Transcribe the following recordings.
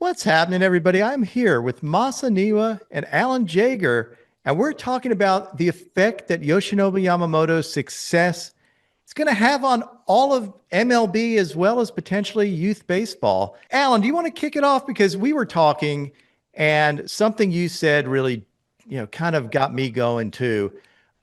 What's happening, everybody? I'm here with Masa Niwa and Alan Jaeger, and we're talking about the effect that Yoshinobu Yamamoto's success is going to have on all of MLB as well as potentially youth baseball. Alan, do you want to kick it off? Because we were talking, and something you said really, kind of got me going too,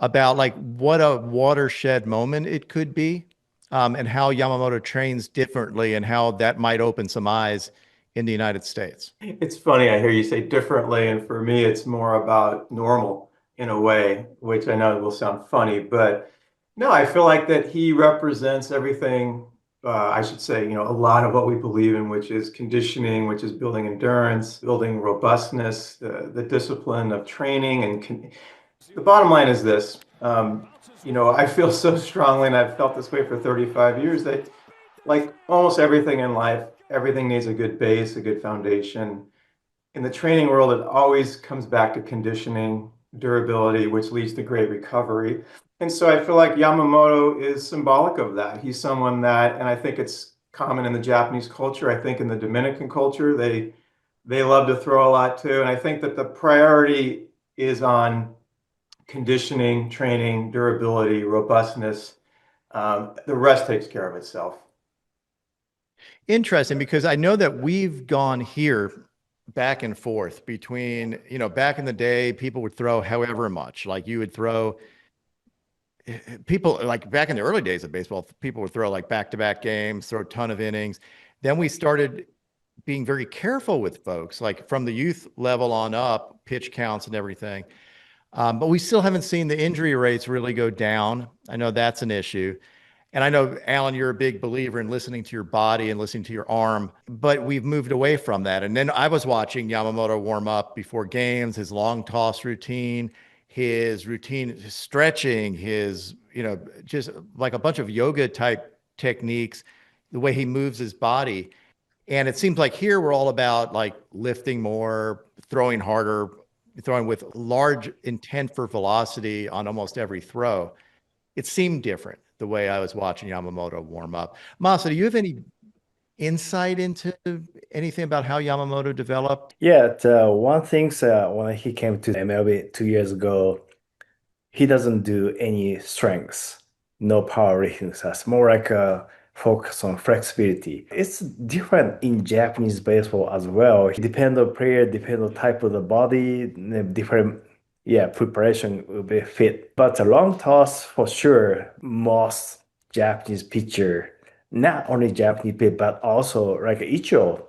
about like what a watershed moment it could be, and how Yamamoto trains differently and how that might open some eyes in the United States. It's funny, I hear you say differently, and for me, it's more about normal in a way, which I know will sound funny, but no, I feel like that he represents everything, I should say, a lot of what we believe in, which is conditioning, which is building endurance, building robustness, the discipline of training. And the bottom line is this, I feel so strongly, and I've felt this way for 35 years, that like almost everything in life, everything needs a good base, a good foundation. In the training world, it always comes back to conditioning, durability, which leads to great recovery. And so I feel like Yamamoto is symbolic of that. He's someone that, and I think it's common in the Japanese culture. I think in the Dominican culture, they love to throw a lot too. And I think that the priority is on conditioning, training, durability, robustness. The rest takes care of itself. Interesting, because I know that we've gone here back and forth between, back in the day, people would throw however much, like you would throw people like back in the early days of baseball, people would throw like back-to-back games, throw a ton of innings. Then we started being very careful with folks, like from the youth level on up, pitch counts and everything. But we still haven't seen the injury rates really go down. I know that's an issue. And I know, Alan, you're a big believer in listening to your body and listening to your arm, but we've moved away from that. And then I was watching Yamamoto warm up before games, his long toss routine, his stretching, his, just like a bunch of yoga type techniques, the way he moves his body. And it seems like here we're all about like lifting more, throwing harder, throwing with large intent for velocity on almost every throw. It seemed different the way I was watching Yamamoto warm up. Masa, do you have any insight into anything about how Yamamoto developed? Yeah, one thing when he came to MLB 2 years ago, he doesn't do any strengths, no powerlifting stuff, more like a focus on flexibility. It's different in Japanese baseball as well. Depend on player, depend on type of the body, different preparation will be fit. But the long toss for sure, most Japanese pitcher, not only Japanese pitcher, but also like Ichiro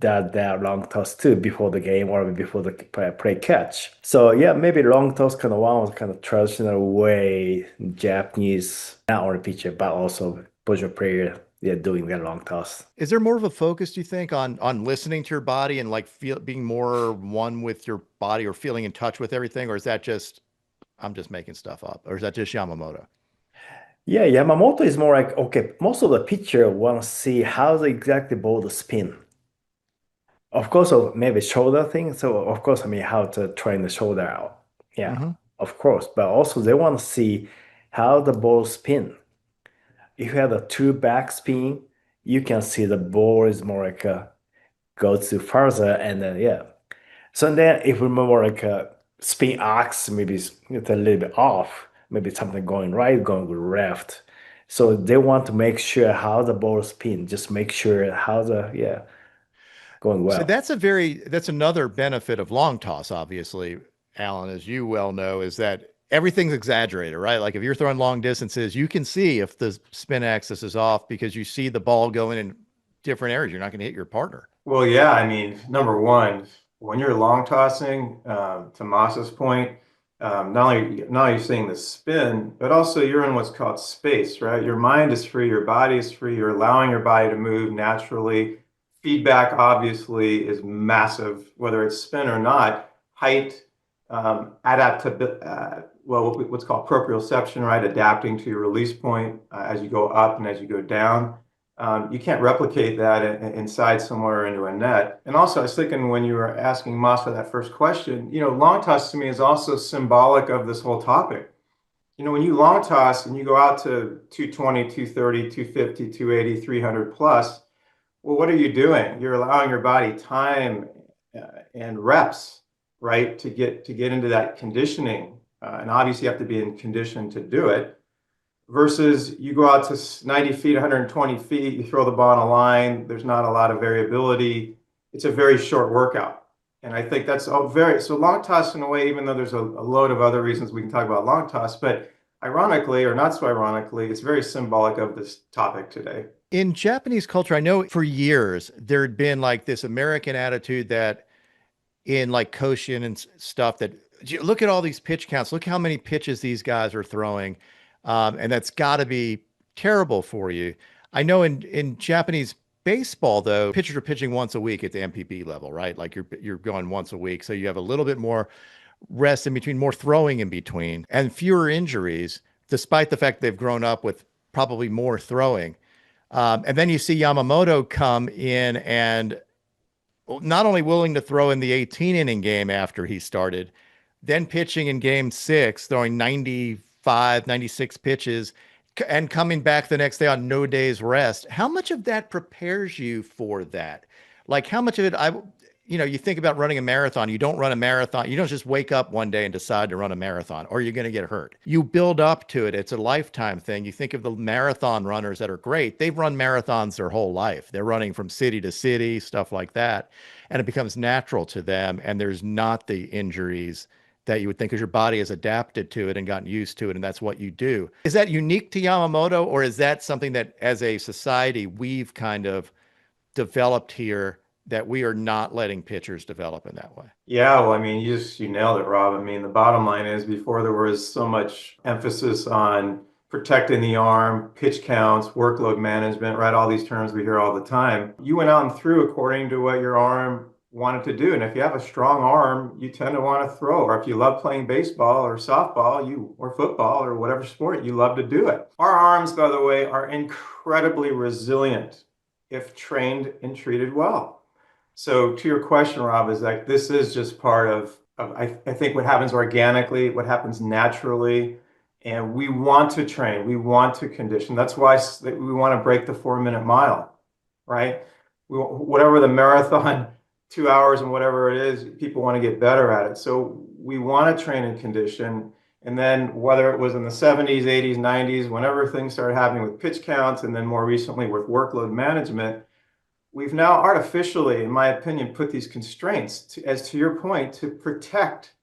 that long toss too before the game or before the play catch. So yeah, maybe long toss kind of one was kind of traditional way Japanese, not only pitcher, but also position player, doing their long toss. Is there more of a focus, do you think, on listening to your body and like being more one with your body or feeling in touch with everything? Or is that just, I'm just making stuff up? Or is that just Yamamoto? Yeah, Yamamoto is more like, okay, most of the pitcher want to see how the exactly ball spin. Of course, maybe shoulder thing. So of course, how to train the shoulder out. Yeah, of course. But also they want to see how the ball spin. If you have a two back spin, you can see the ball is more like goes to further and then So then if we more like a spin arcs, maybe it's a little bit off, maybe something going right, going left. So they want to make sure how the ball spin, just make sure how the going well. So that's another benefit of long toss, obviously, Alan, as you well know, is that everything's exaggerated, right? Like if you're throwing long distances, you can see if the spin axis is off because you see the ball going in different areas. You're not going to hit your partner. Well, yeah, number one, when you're long tossing, to Masa's point, not only you're seeing the spin, but also you're in what's called space, right? Your mind is free, your body is free, you're allowing your body to move naturally. Feedback obviously is massive, whether it's spin or not. Height, what's called proprioception, right? Adapting to your release point as you go up and as you go down. You can't replicate that inside somewhere into a net. And also, I was thinking when you were asking Masa that first question, long toss to me is also symbolic of this whole topic. When you long toss and you go out to 220, 230, 250, 280, 300 plus, well, what are you doing? You're allowing your body time and reps, right, to get into that conditioning. And obviously you have to be in condition to do it. Versus you go out to 90 feet, 120 feet, you throw the ball on a line, there's not a lot of variability. It's a very short workout. And I think that's so long toss in a way, even though there's a load of other reasons we can talk about long toss, but ironically, or not so ironically, it's very symbolic of this topic today. In Japanese culture, I know for years there had been like this American attitude that in like Koshin and stuff that look at all these pitch counts, look how many pitches these guys are throwing. And that's got to be terrible for you. I know in Japanese baseball, though, pitchers are pitching once a week at the MPB level, right? Like you're going once a week. So you have a little bit more rest in between, more throwing in between, and fewer injuries, despite the fact they've grown up with probably more throwing. And then you see Yamamoto come in and not only willing to throw in the 18 inning game after he started, then pitching in game 6, throwing 95, 96 pitches and coming back the next day on no day's rest. How much of that prepares you for that? Like how much of it, you think about running a marathon, you don't run a marathon. You don't just wake up one day and decide to run a marathon or you're going to get hurt. You build up to it. It's a lifetime thing. You think of the marathon runners that are great. They've run marathons their whole life. They're running from city to city, stuff like that. And it becomes natural to them. And there's not the injuries that you would think because your body has adapted to it and gotten used to it. And that's what you do. Is that unique to Yamamoto, or is that something that as a society we've kind of developed here that we are not letting pitchers develop in that way? Yeah, well, I mean, you nailed it, Rob. I mean, the bottom line is before there was so much emphasis on protecting the arm, pitch counts, workload management, right? All these terms we hear all the time. You went out and threw according to what your arm wanted to do. And if you have a strong arm, you tend to want to throw. Or if you love playing baseball or softball, or football or whatever sport, you love to do it. Our arms, by the way, are incredibly resilient if trained and treated well. So to your question, Rob, is like this is just part of I think what happens organically, what happens naturally, and we want to train, we want to condition. That's why we want to break the 4-minute mile, right? Whatever the marathon, 2 hours and whatever it is, people want to get better at it. So we want to train and condition. And then whether it was in the 70s, 80s, 90s, whenever things started happening with pitch counts, and then more recently with workload management, we've now artificially, in my opinion, put these constraints, as to your point, to protect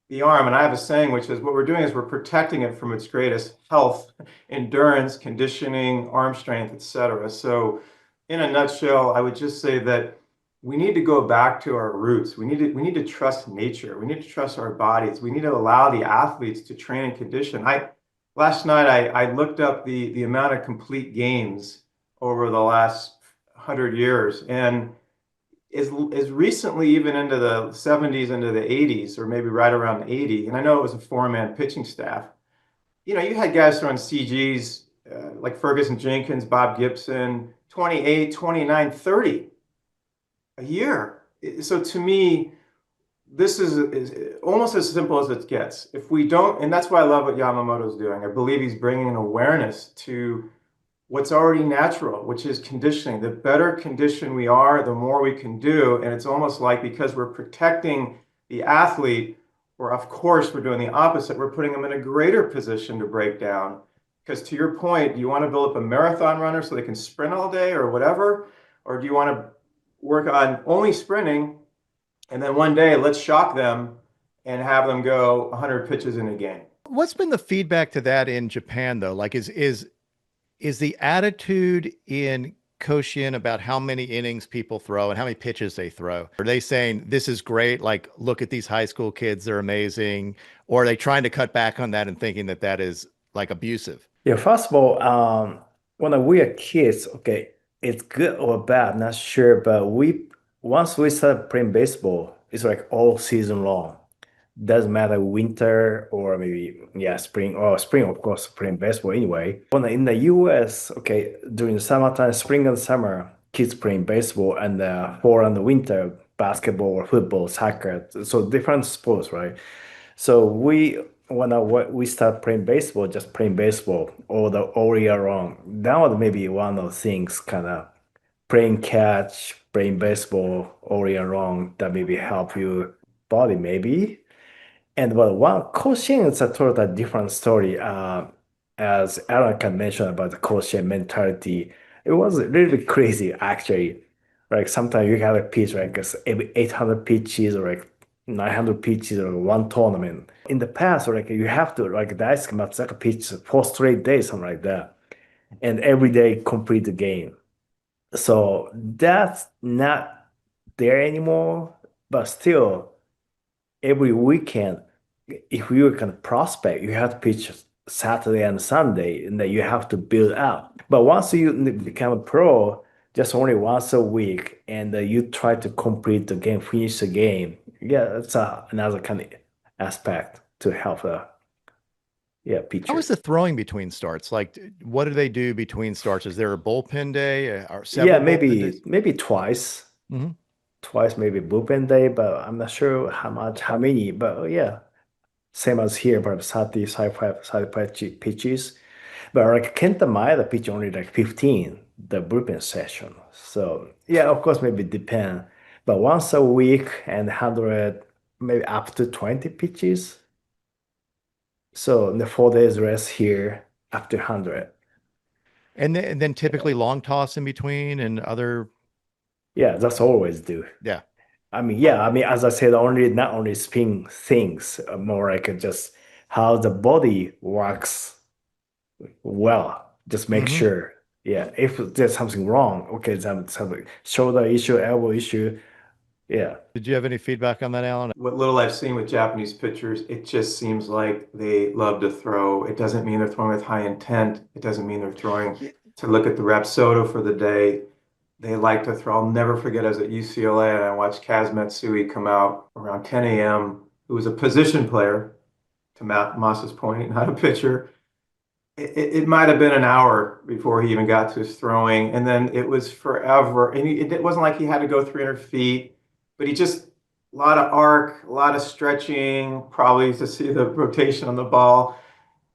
the arm. And I have a saying, which is what we're doing is we're protecting it from its greatest health, endurance, conditioning, arm strength, etc. So in a nutshell, I would just say that we need to go back to our roots. We need to trust nature. We need to trust our bodies. We need to allow the athletes to train and condition. Last night, I looked up the amount of complete games over the last 100 years, and as recently even into the 70s, into the 80s, or maybe right around 80, and I know it was a 4-man pitching staff. You had guys throwing CGs like Ferguson Jenkins, Bob Gibson, 28, 29, 30 a year. So to me, this is almost as simple as it gets. If we don't, and that's why I love what Yamamoto's doing. I believe he's bringing an awareness to what's already natural, which is conditioning. The better conditioned we are, the more we can do. And it's almost like because we're protecting the athlete, or of course we're doing the opposite. We're putting them in a greater position to break down. Because to your point, do you want to build up a marathon runner so they can sprint all day or whatever? Or do you want to work on only sprinting, and then one day let's shock them and have them go 100 pitches in a game? What's been the feedback to that in Japan, though? Like, is the attitude in Koshin about how many innings people throw and how many pitches they throw? Are they saying this is great? Like, look at these high school kids, they're amazing. Or are they trying to cut back on that and thinking that that is like abusive? Yeah, first of all, when we are kids, okay, it's good or bad, not sure, but once we start playing baseball, it's like all season long. Doesn't matter winter or maybe spring, of course, playing baseball anyway. In the US, okay, during the summertime, spring and summer, kids playing baseball, and fall and the winter, basketball or football, soccer, so different sports, right? So when we start playing baseball, just playing baseball all year long, that was maybe one of the things kind of playing catch, playing baseball all year long, that maybe help your body maybe. And but one coaching is a totally different story. As Aaron can mention about the coaching mentality, it was really crazy actually. Like sometimes you have a pitch like 800 pitches or like 900 pitches or one tournament. In the past, like you have to like dice match like a pitch 4 straight days, something like that, and every day complete the game. So that's not there anymore, but still every weekend, if you can prospect, you have to pitch Saturday and Sunday, and then you have to build up. But once you become a pro, just only once a week, and you try to complete the game, finish the game. Yeah, that's another kind of aspect to help How pitcher. is the throwing between starts? Like, what do they do between starts? Is there a bullpen day or Yeah, several bullpen days? maybe twice. Mhm. Twice maybe bullpen day, but I'm not sure how many. But yeah, same as here, but 30, 35 pitches. But like Kenta Maeda pitch only like 15, the bullpen session. So yeah, of course, maybe depend. But once a week and 100, maybe up to 20 pitches. So in the 4 days rest here after 100. And then typically long toss in between and other, Yeah, that's always do. yeah. As I said, not only spin things, more like just how the body works well. Just make Mhm. sure. Yeah, if there's something wrong, okay, something shoulder issue, elbow issue. Yeah, Did you have any feedback on that, Alan? What little I've seen with Japanese pitchers, it just seems like they love to throw. It doesn't mean they're throwing with high intent. It doesn't mean they're throwing to look at the Rapsodo for the day. They like to throw. I'll never forget, I was at UCLA and I watched Kaz Matsui come out around 10 a.m., who was a position player, to Moss's point, not a pitcher. It might have been an hour before he even got to his throwing, and then it was forever. And it wasn't like he had to go 300 feet, but he just a lot of arc, a lot of stretching, probably to see the rotation on the ball.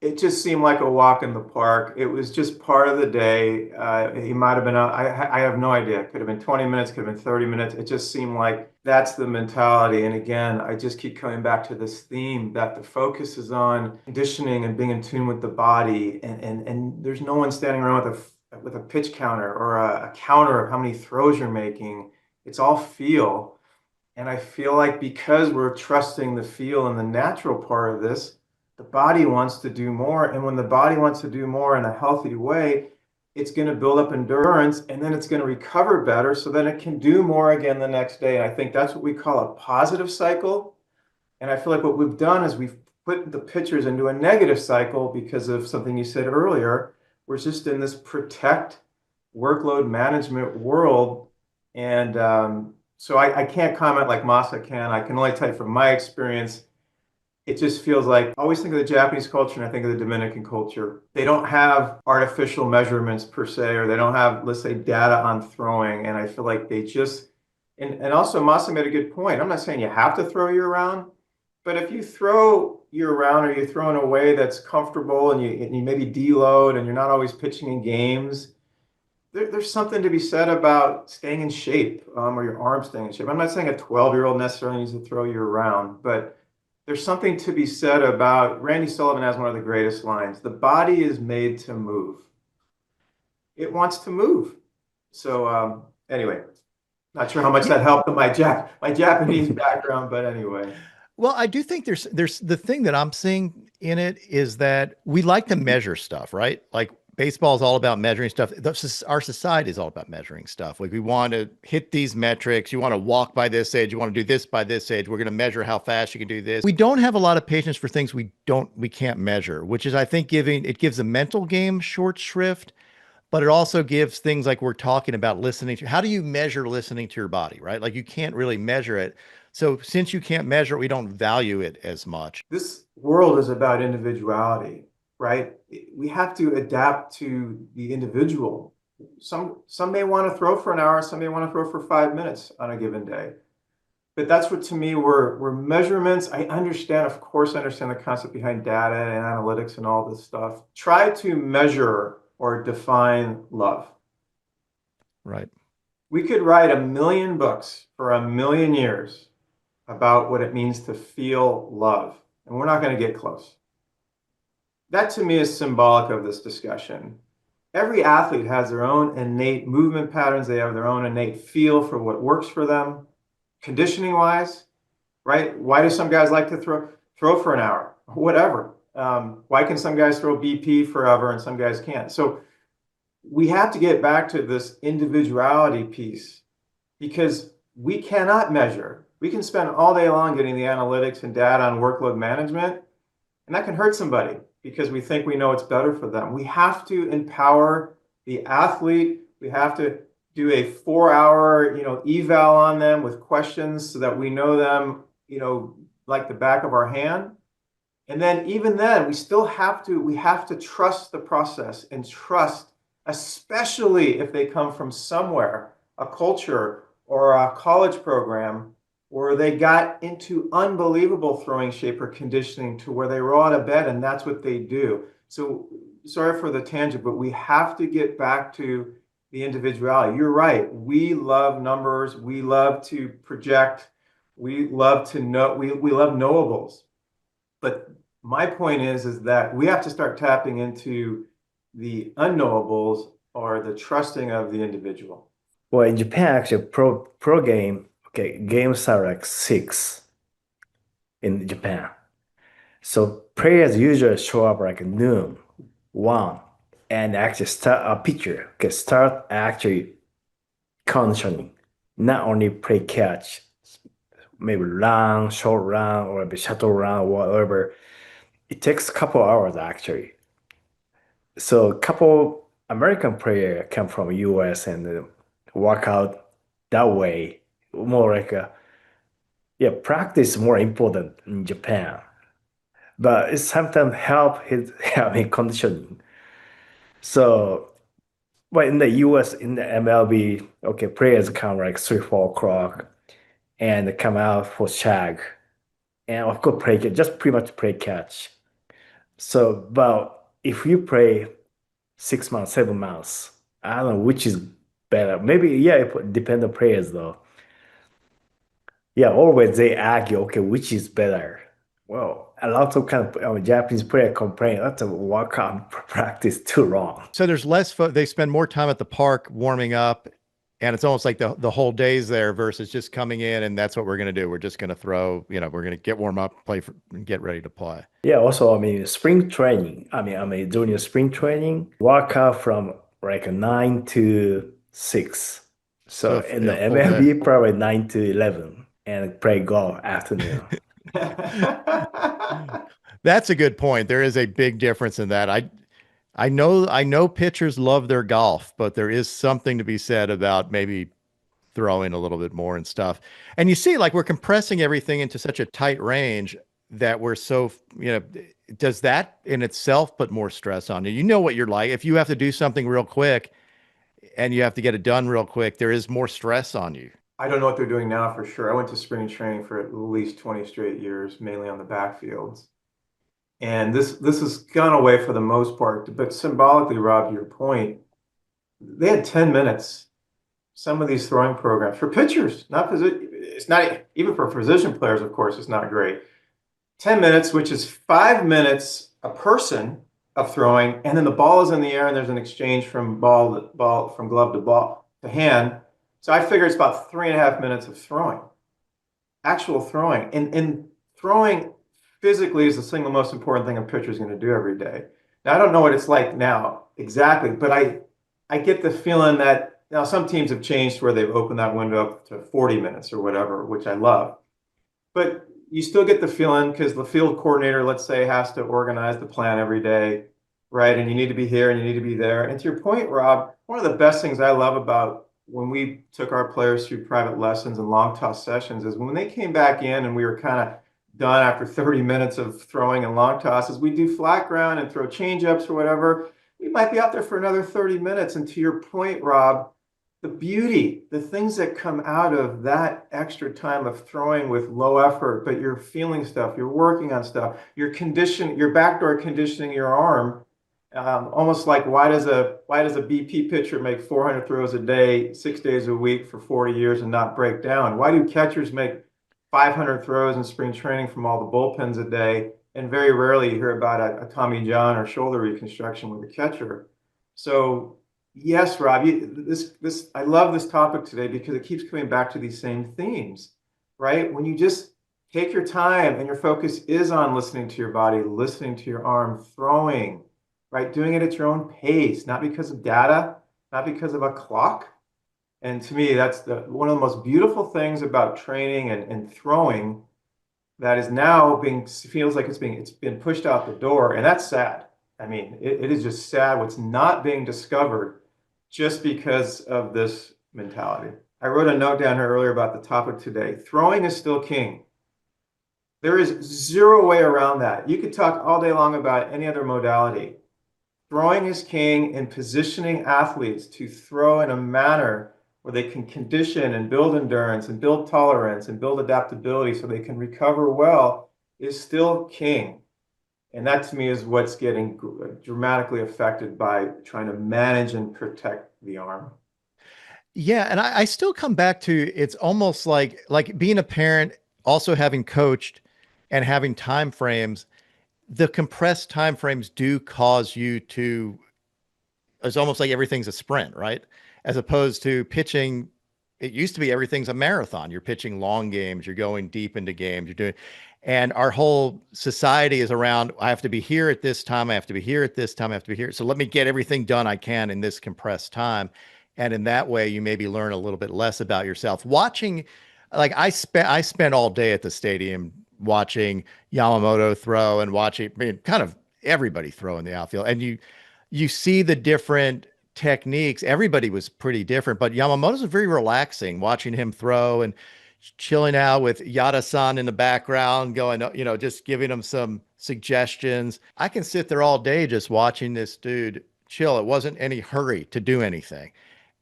It just seemed like a walk in the park. It was just part of the day. He might have been out. I have no idea. It could have been 20 minutes, could have been 30 minutes. It just seemed like that's the mentality. And again, I just keep coming back to this theme that the focus is on conditioning and being in tune with the body. And there's no one standing around with a pitch counter or a counter of how many throws you're making. It's all feel. And I feel like because we're trusting the feel and the natural part of this, the body wants to do more. And when the body wants to do more in a healthy way, it's going to build up endurance and then it's going to recover better so then it can do more again the next day. And I think that's what we call a positive cycle. And I feel like what we've done is we've put the pitchers into a negative cycle because of something you said earlier. We're just in this protect workload management world. And so I can't comment like Masa can. I can only tell you from my experience, it just feels like I always think of the Japanese culture and I think of the Dominican culture. They don't have artificial measurements per se, or they don't have, let's say, data on throwing. And I feel like they just, and also Masa made a good point. I'm not saying you have to throw year round, but if you throw year round or you throw in a way that's comfortable and you maybe deload and you're not always pitching in games, there's something to be said about staying in shape, or your arm staying in shape. I'm not saying a 12-year-old necessarily needs to throw year round, but there's something to be said about, Randy Sullivan has one of the greatest lines, the body is made to move. It wants to move. So anyway, not sure how much that helped with my Japanese background, but anyway. Well, I do think there's the thing that I'm seeing in it is that we like to measure stuff, right? Like baseball is all about measuring stuff. Our society is all about measuring stuff. Like we want to hit these metrics. You want to walk by this age. You want to do this by this age. We're going to measure how fast you can do this. We don't have a lot of patience for things we can't measure, which is, I think, it gives a mental game short shrift, but it also gives things like we're talking about listening to. How do you measure listening to your body, right? Like you can't really measure it. So since you can't measure it, we don't value it as much. This world is about individuality, right? We have to adapt to the individual. Some may want to throw for an hour, some may want to throw for 5 minutes on a given day. But that's what, to me, were measurements. I understand, of course, I understand the concept behind data and analytics and all this stuff. Try to measure or define love. Right. We could write 1,000,000 books for 1,000,000 years about what it means to feel love, and we're not going to get close. That to me is symbolic of this discussion. Every athlete has their own innate movement patterns. They have their own innate feel for what works for them, conditioning wise, right? Why do some guys like to throw for an hour, whatever? Why can some guys throw BP forever and some guys can't? So we have to get back to this individuality piece, because we cannot measure. We can spend all day long getting the analytics and data on workload management, and that can hurt somebody because we think we know it's better for them. We have to empower the athlete. We have to do a 4-hour, eval on them with questions so that we know them, like the back of our hand. And then even then, we have to trust the process and trust, especially if they come from somewhere, a culture or a college program where they got into unbelievable throwing shape or conditioning to where they roll out of bed and that's what they do. So sorry for the tangent, but we have to get back to the individuality. You're right. We love numbers. We love to project. We love to know. We love knowables. But my point is that we have to start tapping into the unknowables or the trusting of the individual. Well, in Japan, actually, pro game, games are like 6 in Japan. So players usually show up like noon, 1, and actually start a pitcher, start actually conditioning, not only play catch, maybe run, short run, or maybe shuttle run, whatever. It takes a couple hours actually. So a couple American players come from US and work out that way. More like practice is more important in Japan. But it sometimes help his conditioning. So, but in the US, in the MLB, players come like 3, 4 o'clock and come out for shag. And of course, just pretty much play catch. So, but if you play 6 months, 7 months, I don't know which is better. Maybe, it depends on players though. Always they argue, which is better? Well, a lot of Japanese player complain that's a workout practice too long. So there's less, they spend more time at the park warming up, and it's almost like the whole day's there versus just coming in and that's what we're going to do. We're just going to throw, we're going to get warm up, and get ready to play. Also, spring training. During spring training, workout from like 9 to 6. So in the MLB, probably 9 to 11 and play golf afternoon. That's a good point. There is a big difference in that. I know pitchers love their golf, but there is something to be said about maybe throwing a little bit more and stuff. And you see, like, we're compressing everything into such a tight range that we're so, does that in itself put more stress on you? You know what you're like. If you have to do something real quick and you have to get it done real quick, there is more stress on you. I don't know what they're doing now for sure. I went to spring training for at least 20 straight years, mainly on the backfields. And this has gone away for the most part. But symbolically, Rob, to your point, they had 10 minutes. Some of these throwing programs for pitchers, it's not even for position players, of course, it's not great. 10 minutes, which is 5 minutes a person of throwing, and then the ball is in the air and there's an exchange from from glove to ball to hand. So I figure it's about 3.5 minutes of throwing, actual throwing. And throwing physically is the single most important thing a pitcher is going to do every day. Now, I don't know what it's like now exactly, but I get the feeling that now some teams have changed where they've opened that window up to 40 minutes or whatever, which I love. But you still get the feeling because the field coordinator, let's say, has to organize the plan every day, right? And you need to be here and you need to be there. And to your point, Rob, one of the best things I love about when we took our players through private lessons and long toss sessions is when they came back in and we were kind of done after 30 minutes of throwing and long tosses, we do flat ground and throw change ups or whatever. We might be out there for another 30 minutes. And to your point, Rob, the beauty, the things that come out of that extra time of throwing with low effort, but you're feeling stuff, you're working on stuff, you're backdoor conditioning your arm. Almost like why does a BP pitcher make 400 throws a day, 6 days a week for 40 years and not break down? Why do catchers make 500 throws in spring training from all the bullpens a day, and very rarely you hear about a Tommy John or shoulder reconstruction with a catcher? So yes, Rob, I love this topic today because it keeps coming back to these same themes, right? When you just take your time and your focus is on listening to your body, listening to your arm, throwing, right? Doing it at your own pace, not because of data, not because of a clock. And to me, that's one of the most beautiful things about training and throwing that is now feels like it's been pushed out the door. And that's sad. I mean, it is just sad what's not being discovered just because of this mentality. I wrote a note down here earlier about the topic today. Throwing is still king. There is zero way around that. You could talk all day long about any other modality. Throwing is king, and positioning athletes to throw in a manner where they can condition and build endurance and build tolerance and build adaptability so they can recover well is still king. And that to me is what's getting dramatically affected by trying to manage and protect the arm. Yeah, and I still come back to it's almost like being a parent, also having coached and having time frames. The compressed time frames do cause you to, it's almost like everything's a sprint, right? As opposed to pitching, it used to be everything's a marathon. You're pitching long games, you're going deep into games, you're doing, and our whole society is around, I have to be here at this time, I have to be here at this time, I have to be here. So let me get everything done I can in this compressed time. And in that way, you maybe learn a little bit less about yourself. Watching, like I spent all day at the stadium watching Yamamoto throw and watching, I mean, kind of everybody throw in the outfield. And you see the different techniques. Everybody was pretty different, but Yamamoto's very relaxing watching him throw and chilling out with Yada-san in the background, going, just giving him some suggestions. I can sit there all day just watching this dude chill. It wasn't any hurry to do anything.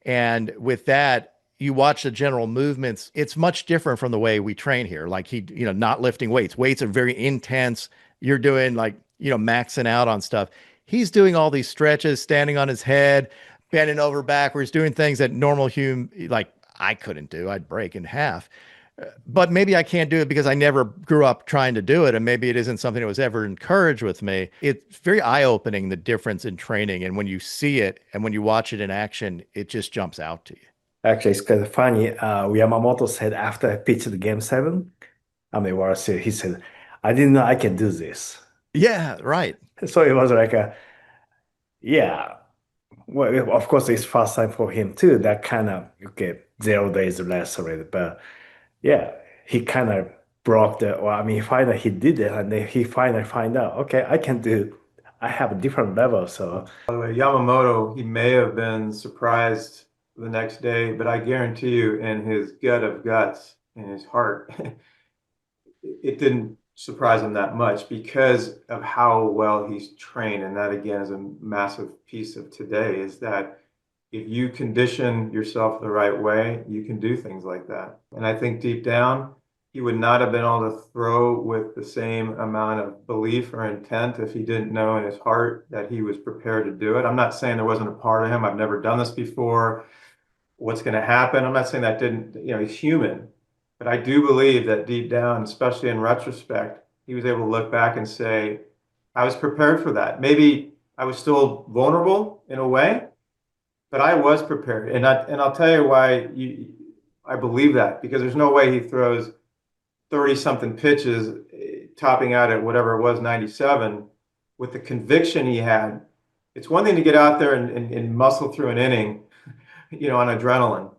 And with that, you watch the general movements. It's much different from the way we train here. Like not lifting weights. Weights are very intense. You're doing maxing out on stuff. He's doing all these stretches, standing on his head, bending over backwards, doing things that normal human, like I couldn't do. I'd break in half. But maybe I can't do it because I never grew up trying to do it. And maybe it isn't something that was ever encouraged with me. It's very eye-opening, the difference in training. And when you see it and when you watch it in action, it just jumps out to you. Actually, it's kind of funny. Yamamoto said after I pitched Game 7, World Series, he said, I didn't know I can do this. Yeah, right. So it was like yeah. Well, of course, it's first time for him too. That kind of, okay, 0 days less already. But yeah, he kind of broke finally he did it. And then he finally find out, okay, I have a different level. So by the way, Yamamoto, he may have been surprised the next day, but I guarantee you in his gut of guts, in his heart, it didn't surprise him that much because of how well he's trained. And that again is a massive piece of today, is that if you condition yourself the right way, you can do things like that. And I think deep down, he would not have been able to throw with the same amount of belief or intent if he didn't know in his heart that he was prepared to do it. I'm not saying there wasn't a part of him, I've never done this before, what's going to happen. I'm not saying that didn't, he's human. But I do believe that deep down, especially in retrospect, he was able to look back and say, I was prepared for that. Maybe I was still vulnerable in a way, but I was prepared. And I'll tell you why I believe that, because there's no way he throws 30-something pitches, topping out at whatever it was, 97, with the conviction he had. It's one thing to get out there and muscle through an inning, on adrenaline.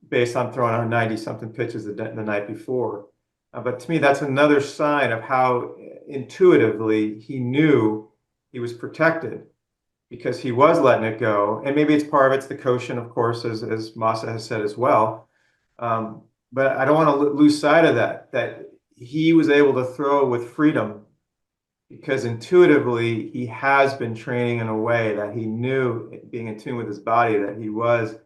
Based on throwing out 90-something pitches the night before. But to me, that's another sign of how intuitively he knew he was protected because he was letting it go. And maybe it's part of it's the cushion, of course, as Masa has said as well. But I don't want to lose sight of that he was able to throw with freedom because intuitively he has been training in a way that he knew, being in tune with his body, that he was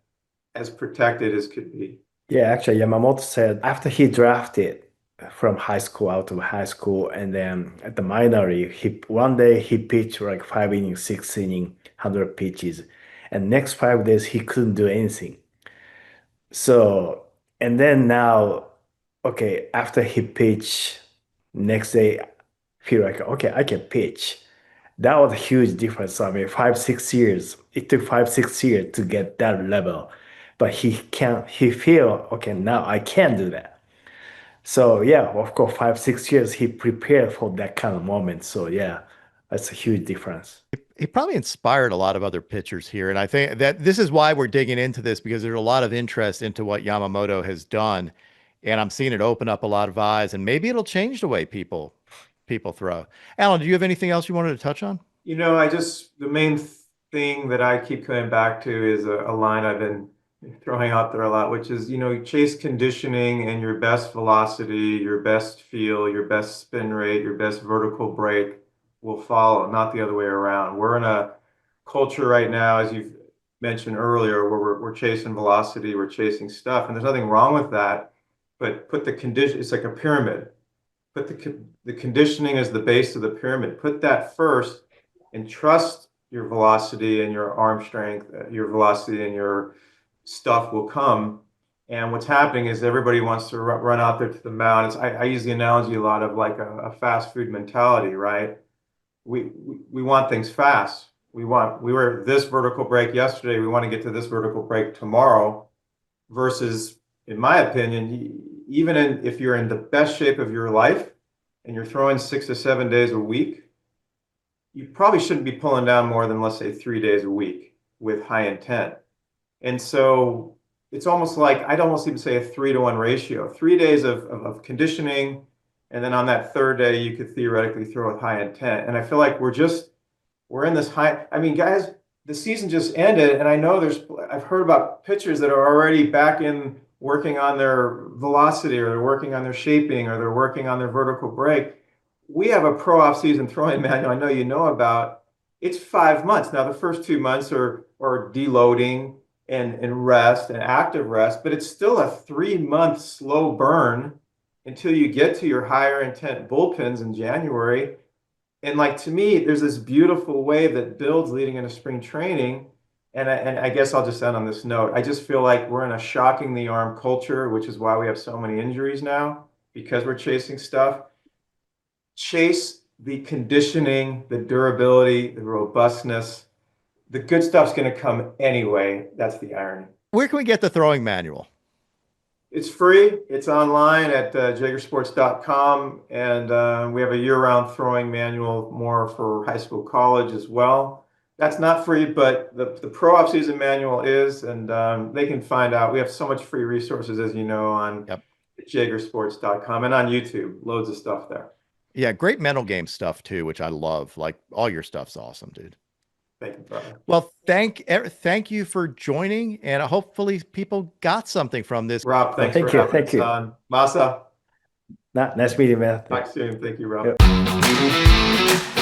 as protected as could be. yeah, actually, Yamamoto said after he drafted, from high school out of high school, and then at the minor league, one day he pitched like 5 innings, 6 innings, 100 pitches, and next 5 days he couldn't do anything. So, and then now, okay, after he pitched, next day, feel like, okay, I can pitch. That was a huge difference. I mean, 5, 6 years. It took 5, 6 years to get that level, but he feel, okay, now I can do that. So yeah, of course, 5, 6 years he prepared for that kind of moment. So yeah, that's a huge difference. He probably inspired a lot of other pitchers here. And I think that this is why we're digging into this, because there's a lot of interest into what Yamamoto has done. And I'm seeing it open up a lot of eyes, and maybe it'll change the way people throw. Alan, do you have anything else you wanted to touch on? The main thing that I keep coming back to is a line I've been throwing out there a lot, which is, chase conditioning and your best velocity, your best feel, your best spin rate, your best vertical break will follow, not the other way around. We're in a culture right now, as you've mentioned earlier, where we're chasing velocity, we're chasing stuff, and there's nothing wrong with that, but put the condition, it's like a pyramid. Put the conditioning as the base of the pyramid. Put that first and trust your velocity and your arm strength, your velocity and your stuff will come. And what's happening is everybody wants to run out there to the mound. I use the analogy a lot of like a fast food mentality, right? We want things fast. We were this vertical break yesterday. We want to get to this vertical break tomorrow, versus, in my opinion, even if you're in the best shape of your life and you're throwing 6 to 7 days a week, you probably shouldn't be pulling down more than, let's say, 3 days a week with high intent. And so it's almost like, I'd almost even say a 3-to-1 ratio. 3 days of conditioning, and then on that third day, you could theoretically throw with high intent. And I feel like we're in this high, I mean, guys, the season just ended, and I know I've heard about pitchers that are already back in working on their velocity, or they're working on their shaping, or they're working on their vertical break. We have a pro off-season throwing manual I know you know about. It's 5 months. Now, the first 2 months are deloading and rest and active rest, but it's still a 3-month slow burn until you get to your higher intent bullpens in January. And like, to me, there's this beautiful wave that builds leading into spring training. And I guess I'll just end on this note. I just feel like we're in a shocking the arm culture, which is why we have so many injuries now, because we're chasing stuff. Chase the conditioning, the durability, the robustness. The good stuff's going to come anyway. That's the irony. Where can we get the throwing manual? It's free. It's online at jagersports.com. And we have a year-round throwing manual more for high school, college as well. That's not free, but the pro off-season manual is, and they can find out. We have so much free resources, as you know, on jagersports.com and on YouTube. Loads of stuff there. Yeah, great mental game stuff too, which I love. Like, all your stuff's awesome, dude. Thank you, brother. Well, thank you for joining, and hopefully people got something from this. Rob, thank you. Thank you. Masa. Nice meeting you, man. Talk soon. Thank you, Rob. Yep.